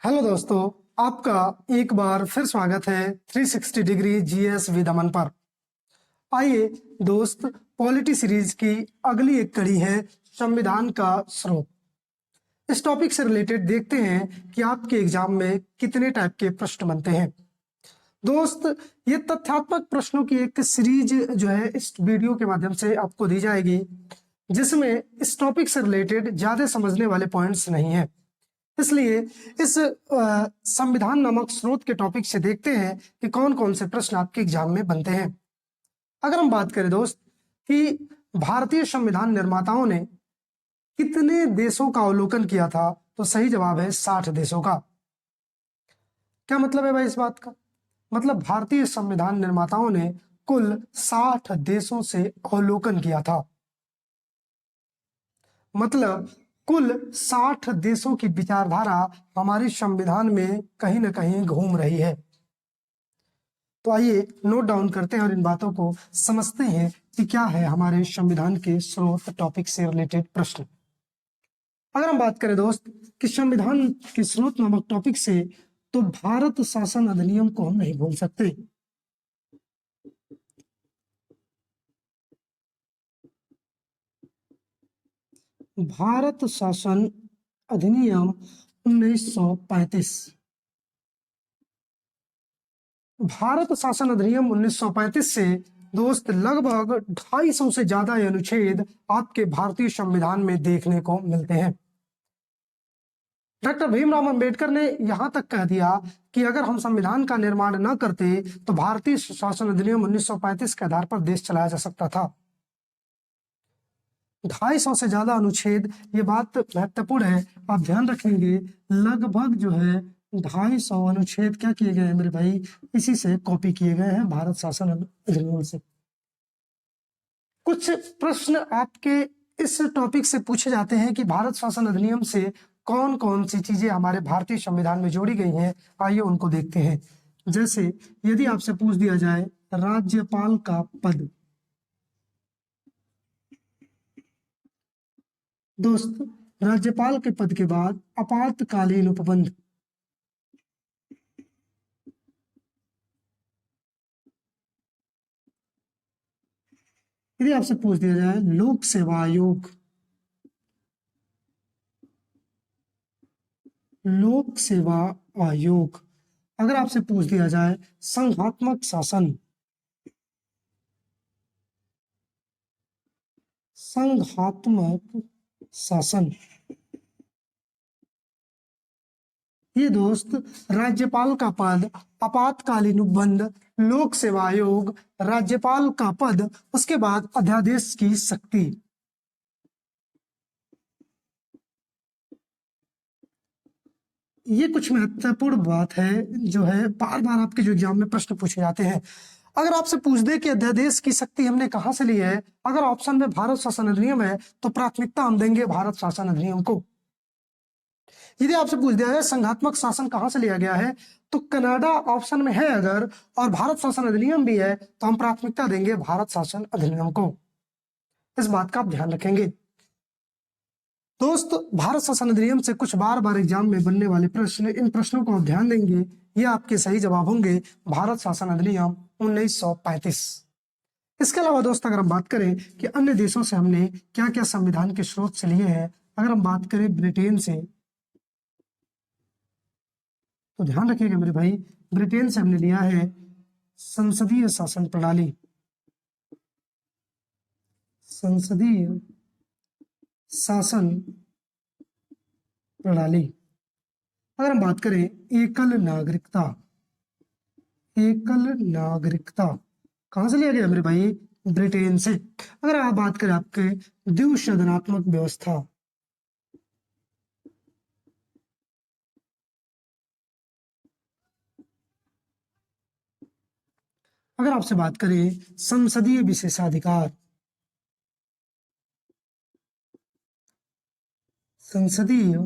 Hello दोस्तों, आपका एक बार फिर स्वागत है 360 डिग्री जीएस विद अमन पर। आइए दोस्त, पॉलिटी सीरीज की अगली एक कड़ी है संविधान का स्रोत। इस टॉपिक से रिलेटेड देखते हैं कि आपके एग्जाम में कितने टाइप के प्रश्न बनते हैं। दोस्त, ये तथ्यात्मक प्रश्नों की एक सीरीज जो है इस वीडियो के माध्यम से आपको दी जाएगी, जिसमें इस टॉपिक से रिलेटेड ज्यादा समझने वाले पॉइंट्स नहीं है। इसलिए इस संविधान नामक स्रोत के टॉपिक से देखते हैं कि कौन कौन से प्रश्न आपके एग्जाम में बनते हैं। अगर हम बात करें दोस्त कि भारतीय संविधान निर्माताओं ने कितने देशों का अवलोकन किया था, तो सही जवाब है 60 देशों का। क्या मतलब है भाई इस बात का? मतलब भारतीय संविधान निर्माताओं ने कुल 60 देशों से अवलोकन किया था। मतलब कुल 60 देशों की विचारधारा हमारे संविधान में कहीं ना कहीं घूम रही है। तो आइए नोट डाउन करते हैं और इन बातों को समझते हैं कि क्या है हमारे संविधान के स्रोत टॉपिक से रिलेटेड प्रश्न। अगर हम बात करें दोस्त कि संविधान के स्रोत नामक टॉपिक से, तो भारत शासन अधिनियम को हम नहीं भूल सकते। भारत शासन अधिनियम 1935। भारत शासन अधिनियम 1935 से दोस्त लगभग 250 से ज्यादा अनुच्छेद आपके भारतीय संविधान में देखने को मिलते हैं। डॉक्टर भीमराव अंबेडकर ने यहां तक कह दिया कि अगर हम संविधान का निर्माण न करते तो भारतीय शासन अधिनियम 1935 के आधार पर देश चलाया जा सकता था। 250 से ज्यादा अनुच्छेद, ये बात महत्वपूर्ण है, आप ध्यान रखेंगे। लगभग जो है 250 अनुच्छेद क्या किए गए हैं मेरे भाई, इसी से कॉपी किए गए हैं भारत शासन अधिनियम से। कुछ प्रश्न आपके इस टॉपिक से पूछे जाते हैं कि भारत शासन अधिनियम से कौन कौन सी चीजें हमारे भारतीय संविधान में जोड़ी गई हैं। आइए उनको देखते हैं। जैसे यदि आपसे पूछ दिया जाए राज्यपाल का पद, दोस्त राज्यपाल के पद के बाद आपातकालीन उपबंध, यदि आपसे पूछ दिया जाए लोक सेवा आयोग, लोक सेवा आयोग, अगर आपसे पूछ दिया जाए संघात्मक शासन, संघात्मक शासन, ये दोस्त राज्यपाल का पद, आपातकालीन उपबंध, लोक सेवा आयोग, राज्यपाल का पद, उसके बाद अध्यादेश की शक्ति। ये कुछ महत्वपूर्ण बात है जो है बार बार आपके जो एग्जाम में प्रश्न पूछे जाते हैं। अगर आपसे पूछ दे कि अध्यादेश की शक्ति हमने कहां से ली है, अगर ऑप्शन में भारत शासन अधिनियम है तो प्राथमिकता हम देंगे भारत शासन अधिनियम को। यदि आपसे पूछ दिया जाए संघात्मक शासन कहां से लिया गया है, तो कनाडा ऑप्शन में है अगर, और भारत शासन अधिनियम भी है, तो हम प्राथमिकता देंगे भारत शासन अधिनियम को। इस बात का आप ध्यान रखेंगे। दोस्त, भारत शासन अधिनियम से कुछ बार बार एग्जाम में बनने वाले प्रश्न, इन प्रश्नों को आप ध्यान देंगे, ये आपके सही जवाब होंगे भारत शासन अधिनियम 1935। इसके अलावा दोस्त अगर हम बात करें कि अन्य देशों से हमने क्या क्या संविधान के स्रोत से लिए हैं, अगर हम बात करें ब्रिटेन से, तो ध्यान रखिएगा मेरे भाई, ब्रिटेन से हमने लिया है संसदीय शासन प्रणाली, संसदीय शासन प्रणाली। अगर हम बात करें एकल नागरिकता, एकल नागरिकता कहां से लिया गया मेरे भाई, ब्रिटेन से। अगर आप बात करें आपके द्विसदनात्मक व्यवस्था, अगर आपसे बात करें संसदीय विशेषाधिकार, संसदीय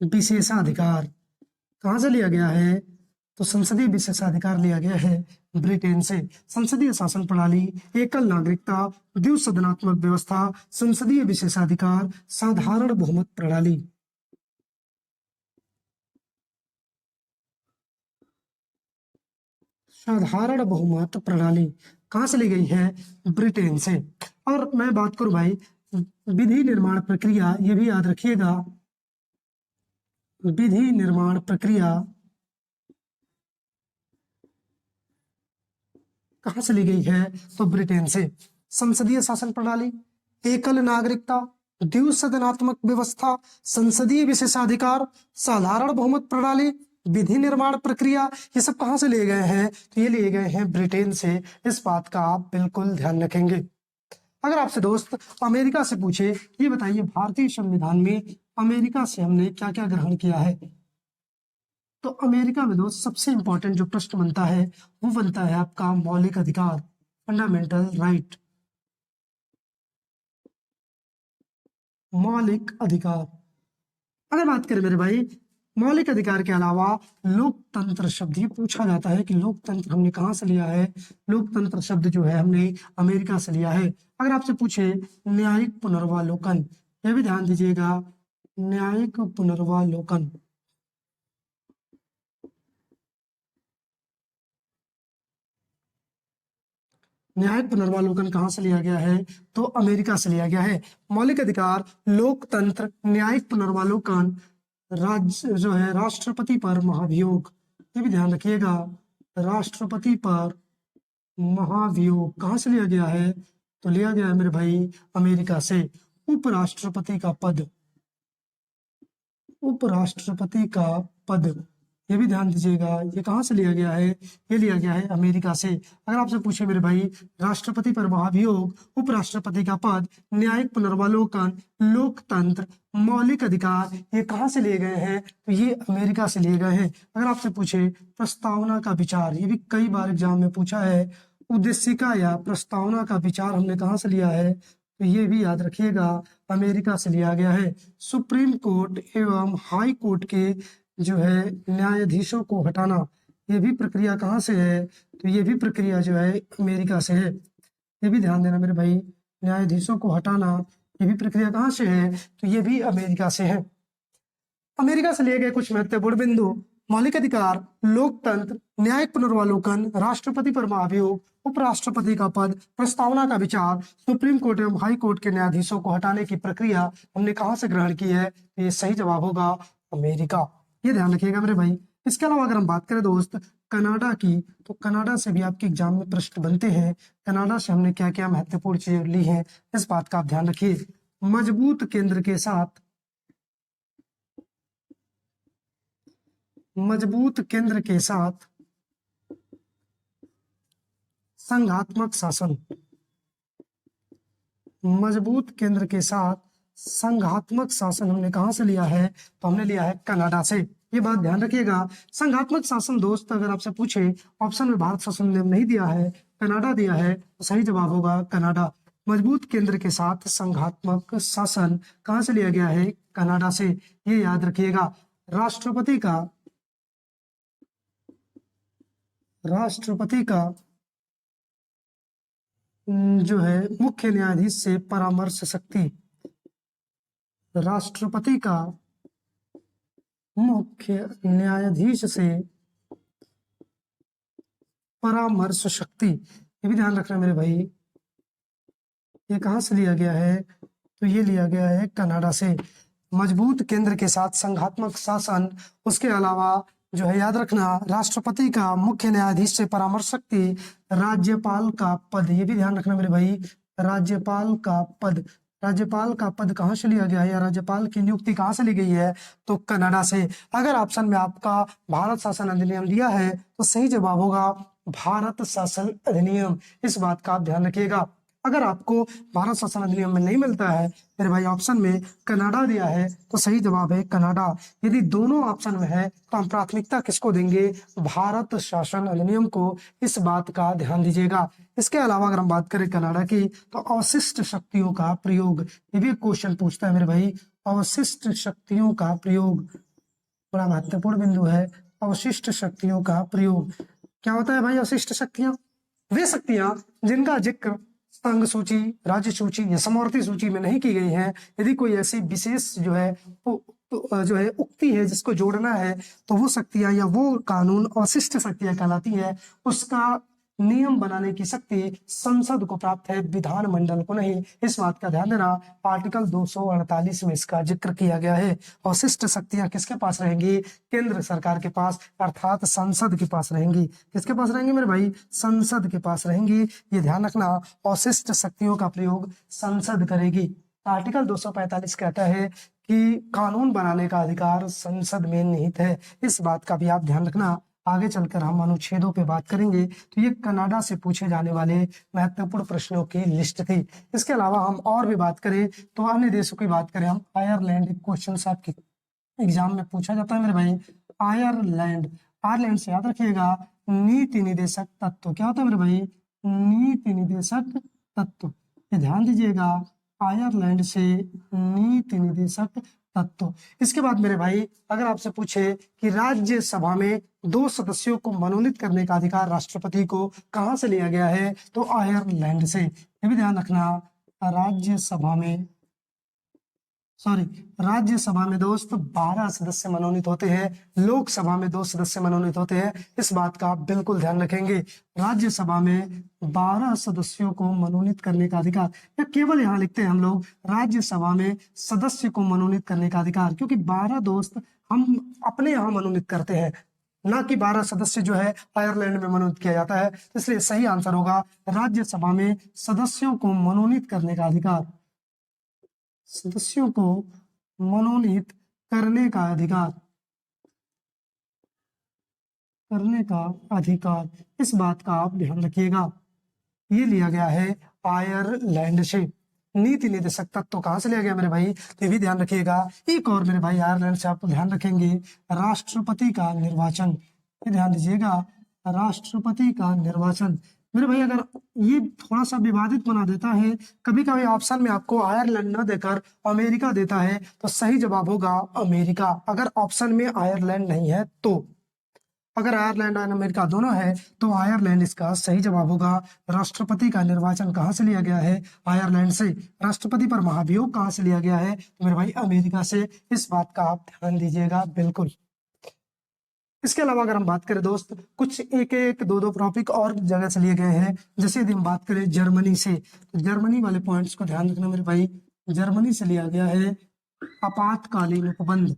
विशेषाधिकार कहां से लिया गया है, तो संसदीय विशेषाधिकार लिया गया है ब्रिटेन से। संसदीय शासन प्रणाली, एकल नागरिकता, द्विसदनात्मक व्यवस्था, संसदीय विशेषाधिकार, साधारण बहुमत प्रणाली। साधारण बहुमत प्रणाली कहाँ से ली गई है? ब्रिटेन से। और मैं बात करूं भाई विधि निर्माण प्रक्रिया, ये भी याद रखिएगा, विधि निर्माण प्रक्रिया कहाँ से ली गई है? तो ब्रिटेन से। संसदीय शासन प्रणाली, एकल नागरिकता, द्विसदनात्मक व्यवस्था, संसदीय विशेषाधिकार, साधारण बहुमत प्रणाली, विधि निर्माण प्रक्रिया, ये सब कहाँ से लिए गए हैं? तो ये लिए गए हैं ब्रिटेन से। इस बात का आप बिल्कुल ध्यान रखेंगे। अगर आपसे दोस्त अमेरिका से पूछे, ये बताइए भारतीय संविधान में अमेरिका से हमने क्या क्या ग्रहण किया है? तो अमेरिका में दोस्त सबसे इंपॉर्टेंट जो प्रश्न बनता है वो बनता है आपका मौलिक अधिकार, फंडामेंटल राइट, मौलिक अधिकार। अगर बात करें मेरे भाई मौलिक अधिकार के अलावा लोकतंत्र शब्द, ये पूछा जाता है कि लोकतंत्र हमने कहाँ से लिया है? लोकतंत्र शब्द जो है हमने अमेरिका से लिया है। अगर आपसे पूछे न्यायिक पुनर्वालोकन, यह भी ध्यान दीजिएगा, न्यायिक पुनर्वालोकन, न्यायिक पुनर्वालोकन कहाँ से लिया गया है? तो अमेरिका से लिया गया है। मौलिक अधिकार, लोकतंत्र, न्यायिक पुनर्वालोकन, राज्य जो है राष्ट्रपति पर महाभियोग, ये भी ध्यान रखिएगा, राष्ट्रपति पर महाभियोग कहाँ से लिया गया है? तो लिया गया है मेरे भाई अमेरिका से। उपराष्ट्रपति का पद, उपराष्ट्रपति का पद, ये भी ध्यान दीजिएगा, ये कहाँ से लिया गया है? ये लिया गया है अमेरिका से। अगर आपसे पूछे मेरे भाई राष्ट्रपति पर महाभियोग, उपराष्ट्रपति का पद, न्यायिक पुनर्वालोकन, लोकतंत्र, मौलिक अधिकार, ये कहाँ से लिए गए हैं? तो ये अमेरिका से लिए गए हैं। अगर आपसे पूछे प्रस्तावना का विचार, ये भी कई बार एग्जाम में पूछा है, उद्देशिका या प्रस्तावना का विचार हमने कहाँ से लिया है? तो ये भी याद रखिएगा अमेरिका से लिया गया है। सुप्रीम कोर्ट एवं हाई कोर्ट के जो है न्यायाधीशों को हटाना, ये भी प्रक्रिया कहाँ से है? तो ये भी प्रक्रिया जो है अमेरिका से है। ये भी ध्यान देना मेरे भाई, न्यायाधीशों को हटाना ये भी प्रक्रिया कहाँ से है? तो ये भी अमेरिका से है। अमेरिका से लिए गए कुछ महत्वपूर्ण बिंदु: मौलिक अधिकार, लोकतंत्र, न्यायिक पुनर्वालोकन, राष्ट्रपति पर महाभियोग, उपराष्ट्रपति का पद, प्रस्तावना का विचार, सुप्रीम कोर्ट एवं हाई कोर्ट के न्यायाधीशों को हटाने की प्रक्रिया हमने कहाँ से ग्रहण की है? तो ये सही जवाब होगा अमेरिका। ये ध्यान रखिएगा मेरे भाई। इसके अलावा अगर हम बात करें दोस्त कनाडा की, तो कनाडा से भी आपके एग्जाम में प्रश्न बनते हैं। कनाडा से हमने क्या क्या महत्वपूर्ण चीजें ली हैं, इस बात का आप ध्यान रखिए। मजबूत केंद्र के साथ, मजबूत केंद्र के साथ संघात्मक शासन, मजबूत केंद्र के साथ संघात्मक शासन हमने कहां से लिया है? तो हमने लिया है कनाडा से। ये बात ध्यान रखिएगा। संघात्मक शासन दोस्त अगर आपसे पूछे, ऑप्शन में भारत शासन ने नहीं दिया है, कनाडा दिया है, तो सही जवाब होगा कनाडा। मजबूत केंद्र के साथ संघात्मक शासन कहां से लिया गया है? कनाडा से। ये याद रखिएगा। राष्ट्रपति का, राष्ट्रपति का जो है मुख्य न्यायाधीश से परामर्श शक्ति, राष्ट्रपति का मुख्य न्यायाधीश से परामर्श शक्ति, ये भी ध्यान रखना मेरे भाई। ये कहां से लिया गया है? तो ये लिया गया है कनाडा से। मजबूत केंद्र के साथ संघात्मक शासन, उसके अलावा जो है याद रखना राष्ट्रपति का मुख्य न्यायाधीश से परामर्श शक्ति, राज्यपाल का पद, ये भी ध्यान रखना मेरे भाई। राज्यपाल का पद, राज्यपाल का पद कहाँ से लिया गया है या राज्यपाल की नियुक्ति कहाँ से ली गई है? तो कनाडा से। अगर ऑप्शन में आपका भारत शासन अधिनियम दिया है तो सही जवाब होगा भारत शासन अधिनियम। इस बात का आप ध्यान रखिएगा। अगर आपको भारत शासन अधिनियम में नहीं मिलता है मेरे भाई, ऑप्शन में कनाडा दिया है, तो सही जवाब है कनाडा। यदि दोनों ऑप्शन में है तो हम प्राथमिकता किसको देंगे? भारत शासन अधिनियम को। इस बात का ध्यान दीजिएगा। इसके अलावा अगर हम बात करें कनाडा की, तो अवशिष्ट शक्तियों का प्रयोग, ये भी क्वेश्चन पूछता है मेरे भाई। अवशिष्ट शक्तियों का प्रयोग बड़ा महत्वपूर्ण बिंदु है। अवशिष्ट शक्तियों का प्रयोग क्या होता है भाई? अवशिष्ट शक्तियां वे शक्तियां जिनका जिक्र संघ सूची, राज्य सूची या समवर्ती सूची में नहीं की गई है, यदि कोई ऐसी विशेष जो है उक्ति है जिसको जोड़ना है, तो वो शक्तियां या वो कानून अवशिष्ट शक्तियां कहलाती है। उसका नियम बनाने की शक्ति संसद को प्राप्त है, विधानमंडल को नहीं। इस बात का ध्यान देना, आर्टिकल 248 में इसका जिक्र किया गया है। अवशिष्ट शक्तियां किसके पास रहेंगी? केंद्र सरकार के पास, अर्थात संसद के पास रहेंगी। किसके पास रहेंगी मेरे भाई? संसद के पास रहेंगी। ये ध्यान रखना, अवशिष्ट शक्तियों का प्रयोग संसद करेगी। आर्टिकल 245 कहता है कि कानून बनाने का अधिकार संसद में निहित है। इस बात का भी आप ध्यान रखना। आगे चलकर हम अनुच्छेदों पे बात करेंगे। तो ये कनाडा से पूछे जाने वाले महत्वपूर्ण प्रश्नों की लिस्ट थी। इसके अलावा हम और भी बात करें तो अन्य देशों की बात करें हम, आयरलैंड क्वेश्चन आपके एग्जाम में पूछा जाता है मेरे भाई। आयरलैंड, आयरलैंड से याद रखिएगा, नीति निदेशक तत्व क्या होता है मेरे भाई? नीति निदेशक तत्व, ये ध्यान दीजिएगा, आयरलैंड से नीति निदेशक तत्व। इसके बाद मेरे भाई अगर आपसे पूछे कि राज्यसभा में 2 सदस्यों को मनोनीत करने का अधिकार राष्ट्रपति को कहां से लिया गया है? तो आयरलैंड से। ये भी ध्यान रखना, राज्यसभा में दोस्त 12 सदस्य मनोनीत होते हैं, लोकसभा में 2 सदस्य मनोनीत होते हैं। इस बात का आप बिल्कुल ध्यान रखेंगे। राज्यसभा में 12 सदस्यों को मनोनीत करने का अधिकार, या केवल यहाँ लिखते हैं हम लोग राज्यसभा में सदस्य को मनोनीत करने का अधिकार, क्योंकि 12 दोस्त हम अपने यहाँ मनोनीत करते हैं, ना कि 12 सदस्य जो है आयरलैंड में मनोनीत किया जाता है। इसलिए सही आंसर होगा राज्यसभा में सदस्यों को मनोनीत करने का अधिकार, सदस्यों को मनोनीत करने का अधिकार, इस बात का आप ध्यान रखिएगा। ये लिया गया है आयरलैंड से। नीति निदेशक तत्व कहां से लिया गया मेरे भाई? तो ये भी ध्यान रखिएगा। एक और मेरे भाई आयरलैंड से आप ध्यान रखेंगे, राष्ट्रपति का निर्वाचन, ये ध्यान दीजिएगा, राष्ट्रपति का निर्वाचन। मेरे भाई अगर ये थोड़ा सा विवादित बना देता है, कभी कभी ऑप्शन में आपको आयरलैंड न देकर अमेरिका देता है, तो सही जवाब होगा अमेरिका। अगर ऑप्शन में आयरलैंड नहीं है तो, अगर आयरलैंड और अमेरिका दोनों है तो आयरलैंड इसका सही जवाब होगा। राष्ट्रपति का निर्वाचन कहां से लिया गया है? आयरलैंड से। राष्ट्रपति पर महाभियोग कहां से लिया गया है? तो मेरे भाई अमेरिका से। इस बात का आप ध्यान दीजिएगा बिल्कुल। इसके अलावा अगर हम बात करें दोस्त, कुछ एक दो टॉपिक और जगह से लिए गए हैं। जैसे यदि हम बात करें जर्मनी से, तो जर्मनी वाले पॉइंट्स को ध्यान रखना मेरे भाई। जर्मनी से लिया गया है आपातकालीन उपबंध,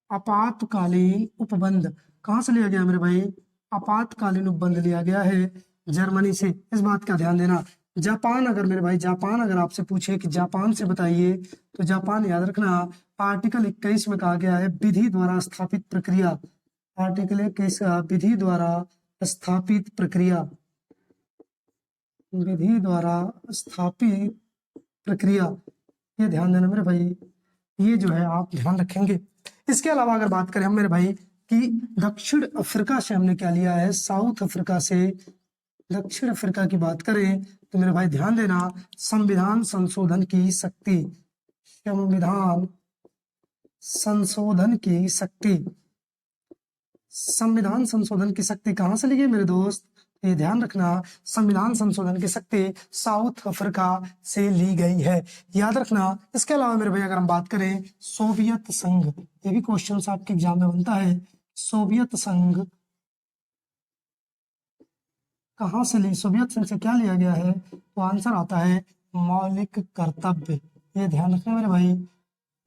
आपातकालीन उपबंध कहां से लिया गया मेरे भाई? आपातकालीन उपबंध लिया गया है जर्मनी से। इस बात का ध्यान देना। जापान, अगर मेरे भाई जापान अगर आपसे पूछे कि जापान से बताइए, तो जापान याद रखना, आर्टिकल 21 में कहा गया है विधि द्वारा स्थापित प्रक्रिया, आर्टिकल 21 विधि द्वारा स्थापित प्रक्रिया, विधि द्वारा स्थापित प्रक्रिया, ये ध्यान देना मेरे भाई, ये जो है आप ध्यान रखेंगे। इसके अलावा अगर बात करें हम मेरे भाई कि दक्षिण अफ्रीका से हमने क्या लिया है? साउथ अफ्रीका से दक्षिण अफ्रीका की बात करें तो मेरे भाई ध्यान देना, संविधान संशोधन की शक्ति, संविधान संशोधन की शक्ति, संविधान संशोधन की शक्ति कहां से ली गई मेरे दोस्त? ये ध्यान रखना, संविधान संशोधन की शक्ति साउथ अफ्रीका से ली गई है, याद रखना। इसके अलावा मेरे भाई अगर हम बात करें सोवियत संघ, ये भी क्वेश्चन आपके एग्जाम में बनता है, सोवियत संघ कहां से ली? सोवियत संघ से क्या लिया गया है? तो आंसर आता है मौलिक कर्तव्य, ये ध्यान रखना मेरे भाई।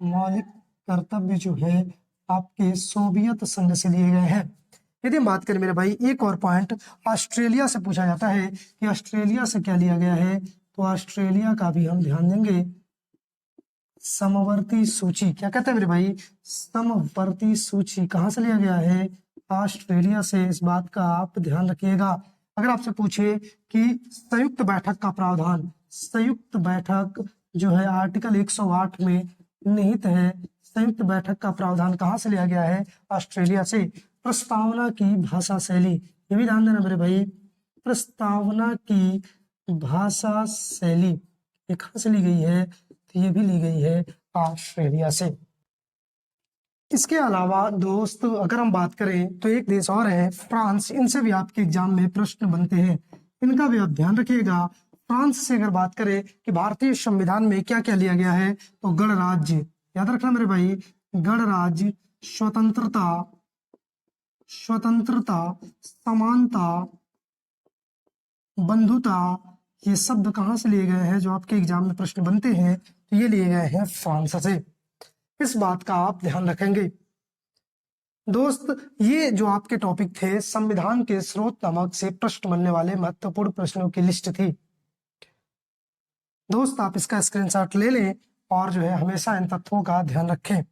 मौलिक कर्तव्य जो है आपके सोवियत संघ से लिए गए हैं। यदि हम बात करें मेरे भाई एक और पॉइंट, ऑस्ट्रेलिया से पूछा जाता है कि ऑस्ट्रेलिया से क्या लिया गया है, तो ऑस्ट्रेलिया का भी हम ध्यान देंगे। समवर्ती सूची, क्या कहते हैं मेरे भाई? समवर्ती सूची कहां से लिया गया है? ऑस्ट्रेलिया से। इस बात का आप ध्यान रखिएगा। अगर आपसे पूछे कि संयुक्त बैठक का प्रावधान, संयुक्त बैठक जो है आर्टिकल 108 में निहित है, संयुक्त बैठक का प्रावधान कहां से लिया गया है? ऑस्ट्रेलिया से। प्रस्तावना की भाषा शैली, ये भी ध्यान देना मेरे भाई, प्रस्तावना की भाषा शैली ये कहां से ली गई है? तो ये भी ली गई है ऑस्ट्रेलिया से। इसके अलावा दोस्त अगर हम बात करें तो एक देश और है फ्रांस, इनसे भी आपके एग्जाम में प्रश्न बनते हैं, इनका भी आप ध्यान रखिएगा। फ्रांस से अगर बात करें कि भारतीय संविधान में क्या क्या लिया गया है, तो गणराज्य, याद रखना मेरे भाई, गणराज्य, स्वतंत्रता, स्वतंत्रता, समानता, बंधुता, ये शब्द कहाँ से लिए गए हैं जो आपके एग्जाम में प्रश्न बनते हैं, तो ये लिए गए हैं फ्रांस से। इस बात का आप ध्यान रखेंगे। दोस्त ये जो आपके टॉपिक थे संविधान के स्रोत नामक से प्रश्न बनने वाले महत्वपूर्ण प्रश्नों की लिस्ट थी। दोस्त आप इसका स्क्रीनशॉट ले लें और जो है हमेशा इन तथ्यों का ध्यान रखें।